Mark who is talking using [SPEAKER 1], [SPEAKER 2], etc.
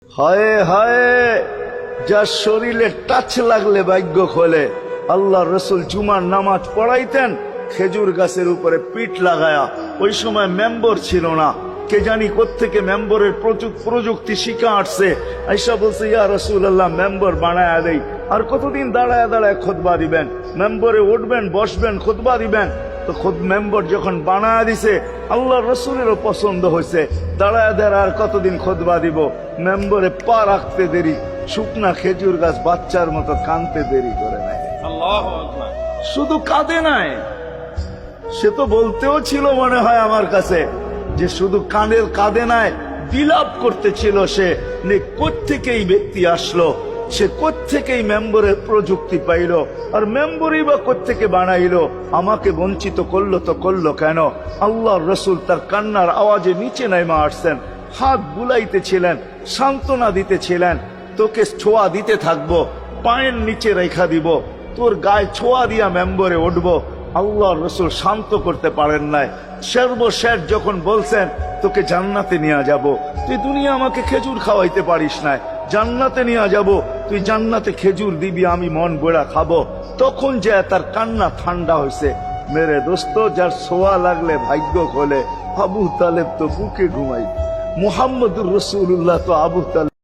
[SPEAKER 1] হায় হায়, যার শরীরে টাচ লাগলে ভাগ্য খোলে। আল্লাহ রসুল জুমার নামাজ পড়াইতেন খেজুর গাছের উপরে পিঠ লাগায়া। ওই সময় মেম্বর ছিল না, কে জানি কোত্থেকে মেম্বরের প্রযুক্তি শিখা আসছে। আইসা বলছে, ইয়া রাসূলুল্লাহ, মেম্বর বানায়া দেই। আর কতদিন দাঁড়ায় দাঁড়ায় খুতবা দিবেন? মেম্বরে উঠবেন, বসবেন, খুতবা দিবেন। তো খুদ মেম্বর যখন বানায়া দিছে, আল্লাহ রসুলেরও পছন্দ হয়েছে। দাঁড়ায় দাঁড়ায় আর কতদিন খুতবা দিব? মেম্বরে পা রাখতে দেরি, শুকনা খেজুর গাছ বাচ্চার মতো কানতে দেরি করে নাই। শুধু কাঁদে নাই, সে তো বলতেও ছিল মনে হয় আমার কাছে যে শুধু কাঁদে নাই, বিলাপ করতেছিল সে। কোত্থেকে এই ব্যক্তি আসলো, সে কোত্থেকেই মেম্বরের প্রযুক্তি পাইল, আর মেম্বরই বা কোত্থেকে বানাইলো? আমাকে বঞ্চিত করলো তো করলো কেন? আল্লাহ রসুল তার কান্নার আওয়াজে নিচে নাইমা আসছেন, হাত বুলাইতেছিলেন, সান্ত্বনা দিতেছিলেন। তোকে ছোঁয়া দিতে থাকবো, পায়ের নিচে রেখা দিব, তোর গায়ে ছোঁয়া দিয়া মেম্বরে উঠবো। আল্লাহ রসুল শান্ত করতে পারেন নাই। সর্বশেষ যখন বলছেন, তোকে জান্নাতে নিয়ে যাব, তুই দুনিয়া আমাকে খেজুর খাওয়াইতে পারিস না, জান্নাতে নিয়ে যাব, তুই জান্নাতে খেজুর দিবি, আমি মন বড়া খাবো। তখন যে তার কান্না ঠান্ডা হয়েছে। মেরে দোস্ত, যার ছোঁয়া লাগলে ভাগ্য খোলে। আবু তালেব তো বুকে ঘুমাই, মুহাম্মদুর রসুল্লাহ তো আবু তালেব।